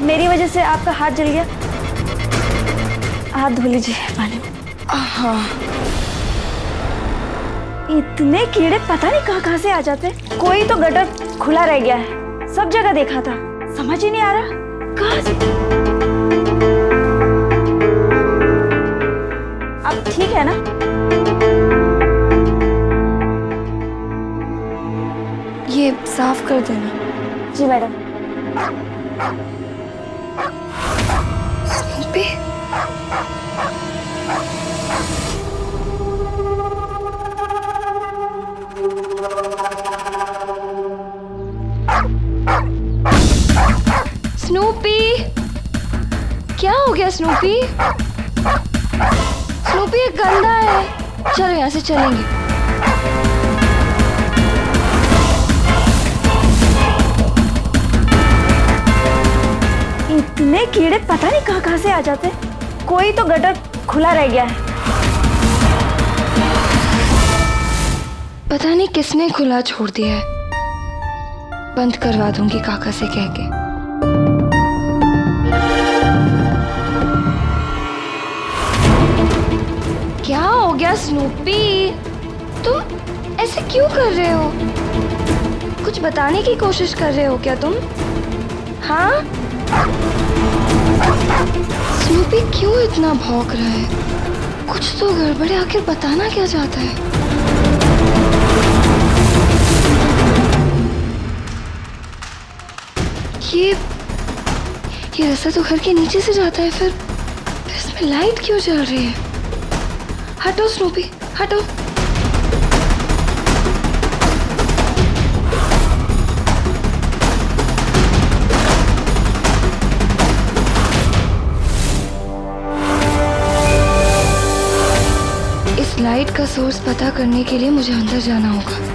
मेरी वजह से आपका हाथ जल गया, हाथ धो लीजिए पानी में। हाँ। इतने कीड़े पता नहीं कहाँ से आ जाते। कोई तो गटर खुला रह गया है, सब जगह देखा था, समझ ही नहीं आ रहा कहाँ से। अब ठीक है ना? ये साफ कर देना। जी मैडम। स्नूपी, स्नूपी, क्या हो गया स्नूपी? स्नूपी ये गंदा है, चलो यहाँ से चलेंगे। इतने कीड़े पता नहीं कहाँ से आ जाते। कोई तो गटर खुला रह गया है। पता नहीं किसने खुला छोड़ दिया है। बंद करवा दूंगी काका से कह के। क्या हो गया स्नूपी? तुम ऐसे क्यों कर रहे हो? कुछ बताने की कोशिश कर रहे हो क्या तुम? हाँ? स्नूपी क्यों इतना भौंक रहा है? कुछ तो गड़बड़ है, आखिर बताना क्या चाहता है? ये रास्ता तो घर के नीचे से जाता है, फिर इसमें लाइट क्यों जल रही है? हटो स्नूपी, हटो। इस लाइट का सोर्स पता करने के लिए मुझे अंदर जाना होगा।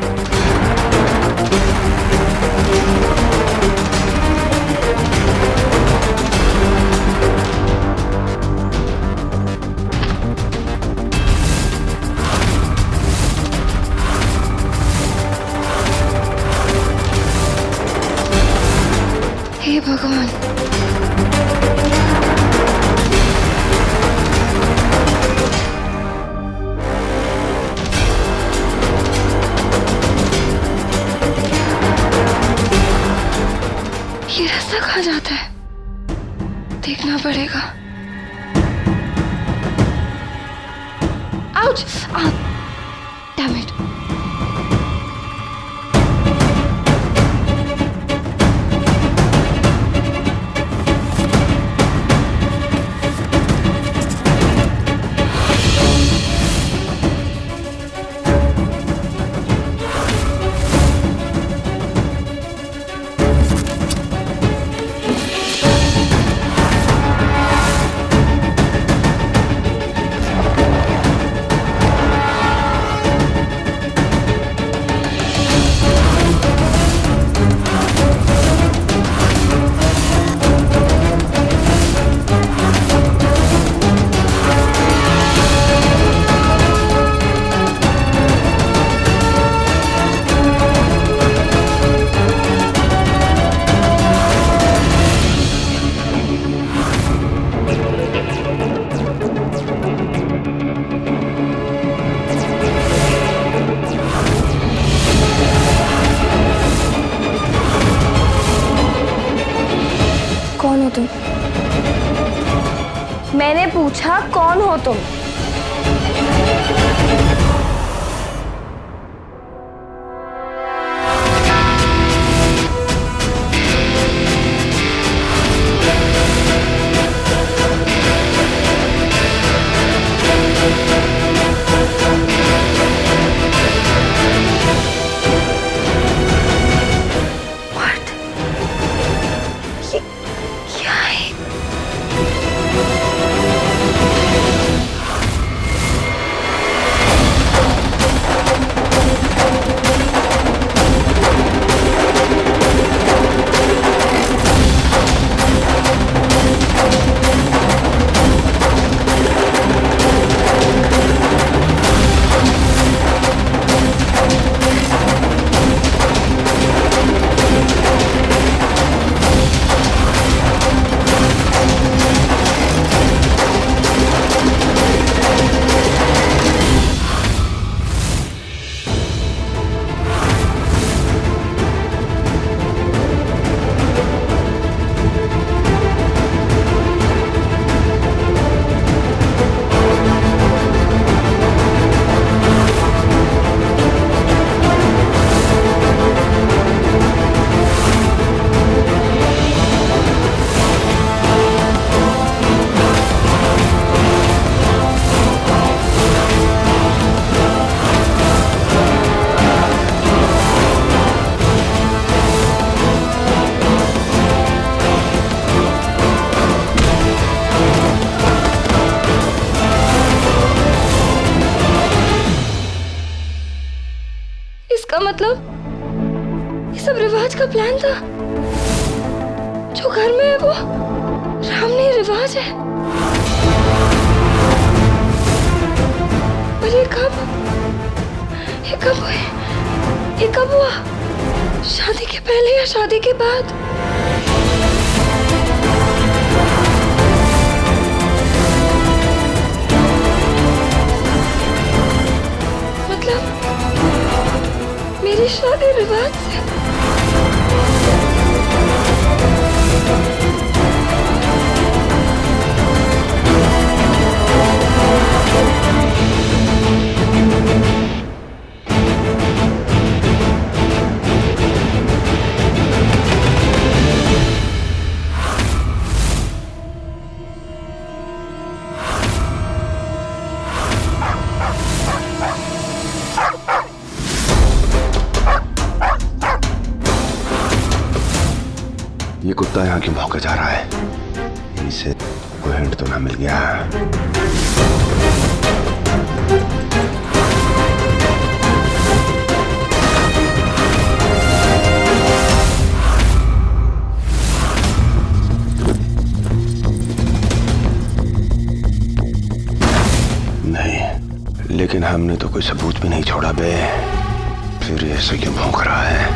हे भगवान, ये रास्ता कहाँ जाता है? देखना पड़ेगा। आउच! Damn it! कौन हो तुम? मैंने पूछा कौन हो तुम? क्या है? इसका मतलब ये सब रिवाज का प्लान था। जो घर में है वो रामनी रिवाज है। पर ये कब हुए? ये कब हुआ? शादी के पहले या शादी के बाद? मतलब मेरी शादी रिवाज से? ये कुत्ता यहाँ क्यों भौंका जा रहा है? इसे कोई हिंट तो ना मिल गया? नहीं, लेकिन हमने तो कोई सबूत भी नहीं छोड़ा बे। फिर ऐसे क्यों भौंक रहा है?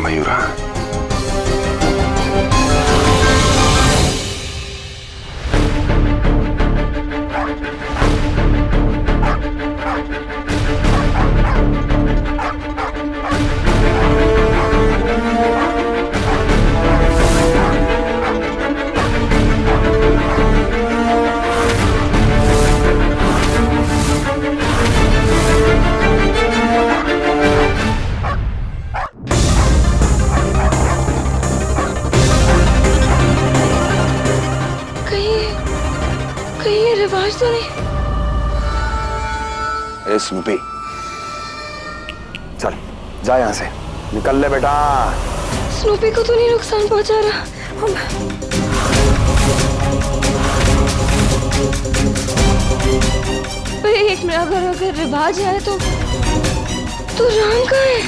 मयूरा, कहीं ये रिवाज तो नहीं? ए स्नूपी, चल जा यहाँ से, निकल ले बेटा। स्नूपी को तो नहीं नुकसान पहुंचा रहा? एक में अगर रिवाज है तो राम का है।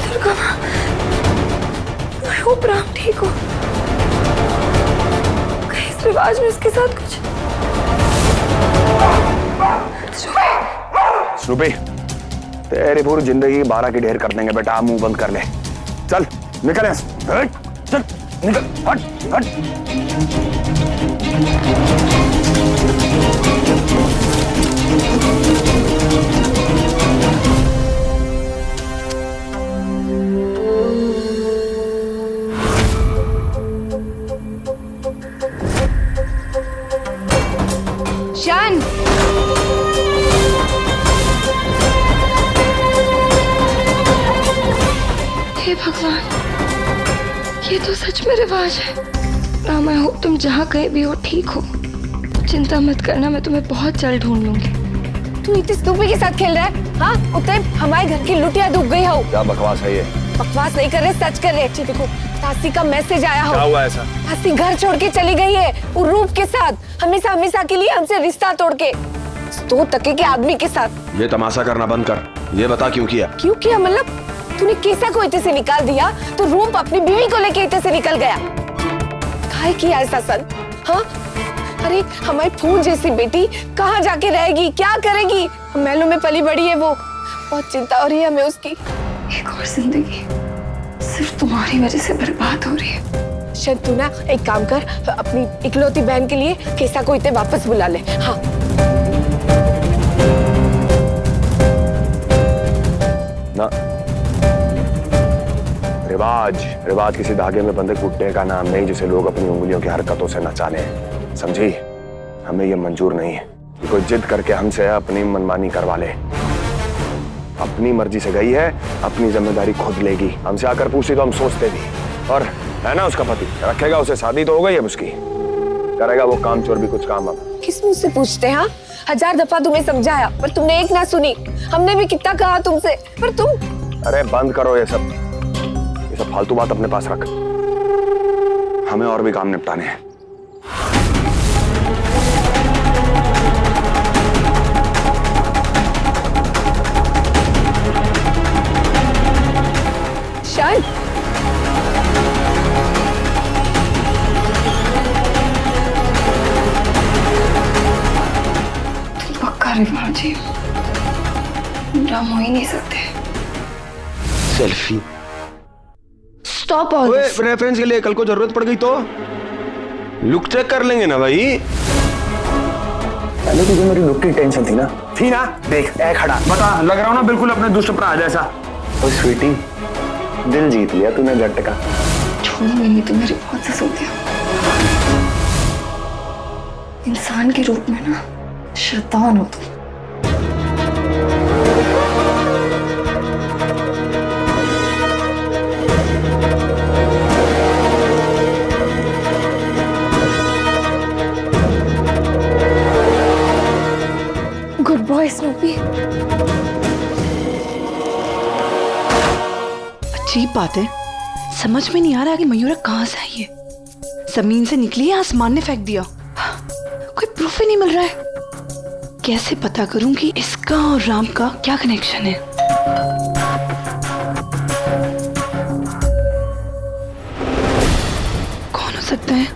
दुर्गा माँ, I hope राम ठीक हो। कहीं इस रिवाज में इसके साथ कुछ? स्नूपी, तेरी पूरी जिंदगी 12 की ढेर कर देंगे बेटा। मुंह बंद कर ले, चल निकल यहाँ से। हट, चल निकल, हट हट। शान, हे भगवान, ये तो सच में रिवाज है। राम, आई होप तुम जहाँ कहीं भी हो ठीक हो। चिंता मत करना, मैं तुम्हें बहुत जल्द ढूंढ लूंगी। तू इतनी स्नूपी के साथ खेल रहा है? हाँ, उतने हमारे घर की लुटिया डूब गई हो। क्या बकवास है ये? बकवास नहीं कर रहे, सच कर रहे। अच्छी देखो, तासी का मैसेज आया हो। क्या हुआ ऐसा? तासी घर छोड़ के चली गई है, वो रूप के साथ, हमेशा हमेशा के लिए हमसे रिश्ता तोड़ के, तो तके के आदमी के साथ। ये तमाशा करना बंद कर, ये बता क्यों किया? क्यों किया मतलब? तूने कैसा को इतने से निकाल दिया तो रूप अपनी बीवी को लेके इतने से निकल गया। काहे किया ऐसा सन? हाँ, अरे हमारी फूल जैसी बेटी कहाँ जाके रहेगी, क्या करेगी? महलों में पली बड़ी है वो, बहुत चिंता हो रही है हमें उसकी। एक और जिंदगी सिर्फ तुम्हारी वजह से बर्बाद हो रही है। शायद तू ना एक काम कर, अपनी इकलौती बहन के लिए कैसा को इतने वापस बुला ले। हाँ, ना, रिवाज किसी धागे में बंधे कुत्ते का नाम नहीं जिसे लोग अपनी उंगलियों की हरकतों से नचाने, समझी? हमें ये मंजूर नहीं है कि कोई जिद करके हमसे अपनी मनमानी करवा ले। अपनी मर्जी से गई है, अपनी जिम्मेदारी खुद लेगी। हमसे आकर पूछी तो हम सोचते भी, और है ना उसका पति, रखेगा उसे, शादी तो हो गई है उसकी, करेगा वो काम चोर भी कुछ काम अब। किस मुंह से पूछते हैं? हाँ, 1000 दफा तुम्हें समझाया पर तुमने एक ना सुनी। हमने भी कितना कहा तुमसे, पर तुम। अरे बंद करो ये सब फालतू बात अपने पास रख, हमें और भी काम निपटाने हैं। शान, पक्का रिवाज है, ड्राम हो ही नहीं सकते। Selfie stop all this. Reference के लिए कल को जरूरत पड़ गई तो लुक चेक कर लेंगे ना भाई। पहले तुझे मेरी लुक की टेंशन थी ना? देख ए खड़ा, बता, लग रहा हूँ ना बिल्कुल अपने दुष्ट भरा जैसा। ओ स्वीटी, दिल जीत लिया तूने जट का। छोड़ूंगी नहीं तो मेरे बहुत से सोते हो। इंसान के रूप में ना शैतान हो तुम। Good boy Snoopy. अजीब बात है, समझ में नहीं आ रहा कि मयूरा कहाँ से आई है। जमीन से निकली है, आसमान ने फेंक दिया, कोई प्रूफ ही नहीं मिल रहा है। कैसे पता करूं कि इसका और राम का क्या कनेक्शन है? कौन हो सकता है?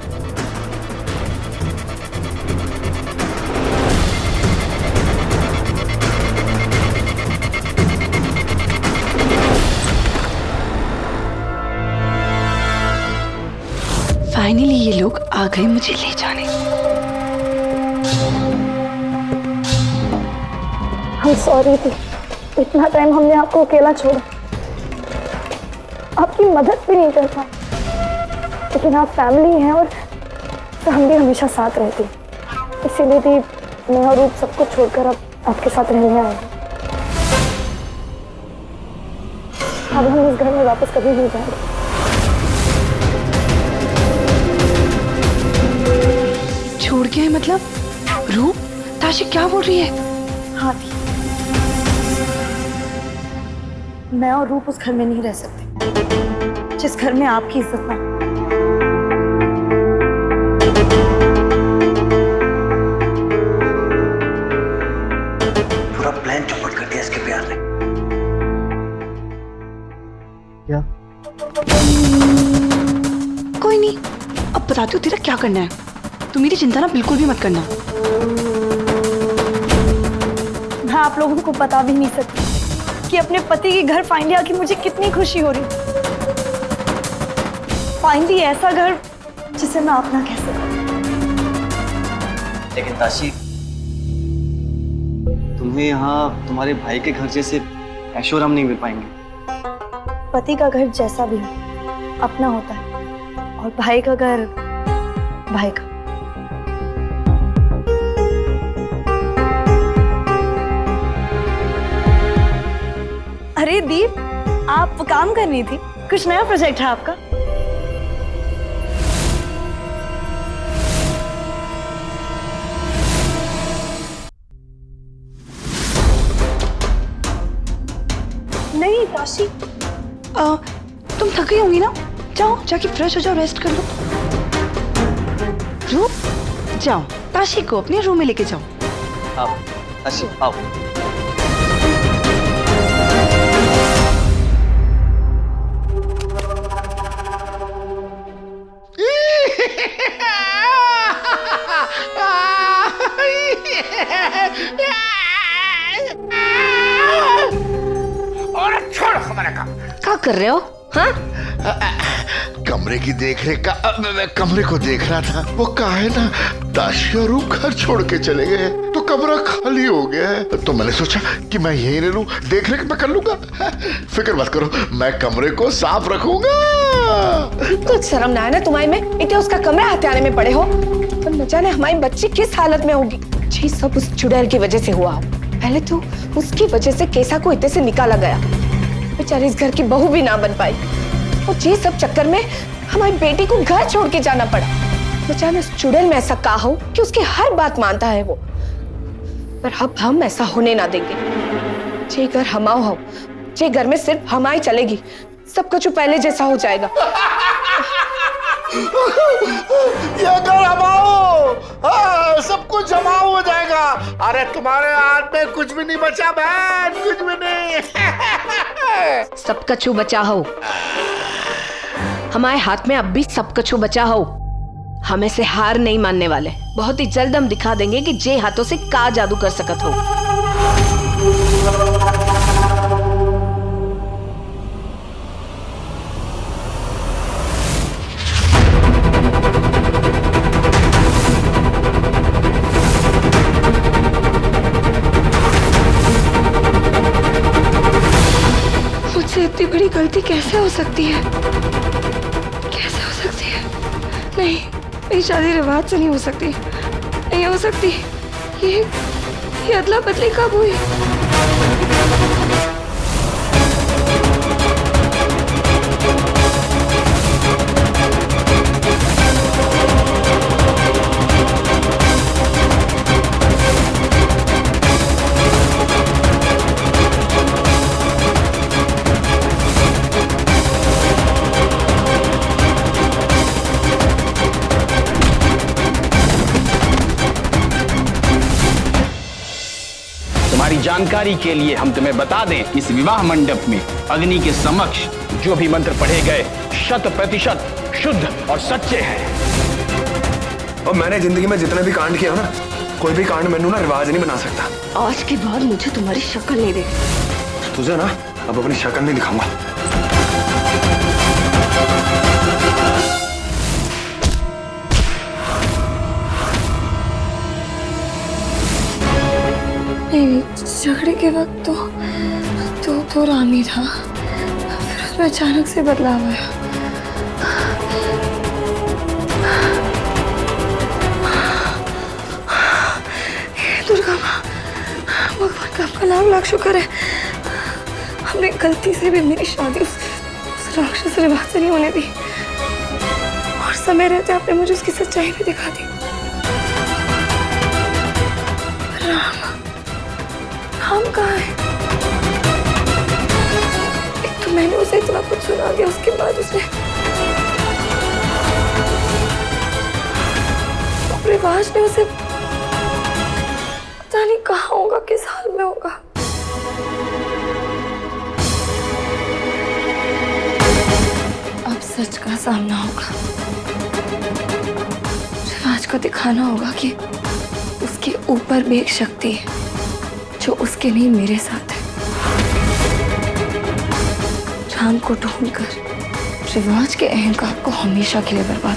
फाइनली ये लोग आ गए मुझे ले जाने। हम सॉरी थी, इतना टाइम हमने आपको अकेला छोड़ा, आपकी मदद भी नहीं कर पाए, लेकिन आप फैमिली हैं और हम भी हमेशा साथ रहती, इसीलिए भी मैं और रूप सब कुछ छोड़कर अब आपके साथ रहने आए। अब हम इस घर में वापस कभी नहीं जाएंगे। छोड़ के है मतलब? रूप, ताशी क्या बोल रही है? हाँ थी, मैं और रूप उस घर में नहीं रह सकते जिस घर में आपकी इज्जत ना। पूरा प्लान चौपट कर दिया इसके प्यार ने। क्या? कोई नहीं, अब बताती हूँ तेरा क्या करना है। तू मेरी चिंता ना बिल्कुल भी मत करना। मैं आप लोगों को बता भी नहीं सकती कि अपने पति के घर फाइनली आके मुझे कितनी खुशी हो रही। फाइनली ऐसा घर जिसे मैं अपना कह सकूं। लेकिन ताशी, तुम्हें यहाँ तुम्हारे भाई के घर जैसे ऐशो आराम नहीं मिल पाएंगे। पति का घर जैसा भी हो अपना होता है और भाई का घर भाई का। अरे दीप, आप काम कर रही थी, कुछ नया प्रोजेक्ट है आपका? नहीं ताशी, तुम थक गई होंगी ना, जाओ जाके फ्रेश हो जाओ, रेस्ट कर लो। रूप, जाओ ताशी को अपने रूम में लेके जाओ। आओ ताशी, आओ। और छोड़ हमारा काम। क्या कर रहे हो? हाँ, कमरे की देखरेख का, मैं कमरे को देख रहा था। वो कहा है ना, ताशी और रूप घर छोड़ के चले गए तो कमरा खाली हो गया है, तो मैंने सोचा कि मैं यही ले लूं, देखरेख मैं कर लूंगा। फिक्र मत करो, मैं कमरे को साफ रखूंगा। कुछ शर्म ना है ना तुम्हारे में? इतने उसका कमरा हथियाने में पड़े हो। पर न जाने हमारी बच्ची किस हालत में होगी। ये सब उस चुड़ैल की वजह से हुआ। पहले तो उसकी वजह से केसा को इतने से निकाला गया, बेचारी इस घर की बहू भी ना बन पाई। और ये सब चक्कर में हमारी बेटी को घर छोड़ के जाना पड़ा। बेचारा चुड़ैल में ऐसा कहा हो कि उसकी हर बात मानता है वो, पर अब हम ऐसा होने ना देंगे। जे घर हमाओ हो, जे घर में सिर्फ हमारी चलेगी, सब कुछ पहले जैसा हो जाएगा। ये घर हमाओ, हाँ, सब कुछ जमाओ हो जाएगा। अरे तुम्हारे हाथ में कुछ भी नहीं बचा बहन, कुछ भी नहीं। सब कछु बचा हो, हमारे हाथ में अब भी सब कछु बचा हो। हम ऐसे हार नहीं मानने वाले। बहुत ही जल्द हम दिखा देंगे कि जे हाथों से का जादू कर सकत हो। मुझसे इतनी बड़ी गलती कैसे हो सकती है? कैसे हो सकती है? नहीं, मेरी शादी रिवाज से नहीं हो सकती, नहीं हो सकती। ये अदला बदली कब हुई? तुम्हारी जानकारी के लिए हम तुम्हें बता दें, इस विवाह मंडप में अग्नि के समक्ष जो भी मंत्र पढ़े गए 100% शुद्ध और सच्चे हैं। और मैंने जिंदगी में जितने भी कांड किया ना, कोई भी कांड मैंने ना रिवाज नहीं बना सकता। आज के बाद मुझे तुम्हारी शक्ल नहीं देखी। तुझे ना अब अपनी शक्ल नहीं दिखाऊंगा। नहीं, झगड़े के वक्त तो राम ही था, फिर उसमें अचानक से बदलाव आया। दुर्गा माँ, भगवान का आपका लाख लाख शुक्र है, हमने गलती से भी मेरी शादी उस राक्षस रिवाज से नहीं होने दी, और समय रहते आपने मुझे उसकी सच्चाई भी दिखा दी। राम कहाँ है? एक तो मैंने उसे इतना कुछ सुना दिया, उसके बाद उसने रिवाज ने उसे पता नहीं कहाँ होगा, किस हाल में होगा। अब सच का सामना होगा, रिवाज को दिखाना होगा कि उसके ऊपर भी एक शक्ति है जो उसके नहीं मेरे साथ है। राम को ढूंढकर रिवाज के अहंकार को हमेशा के लिए बर्बाद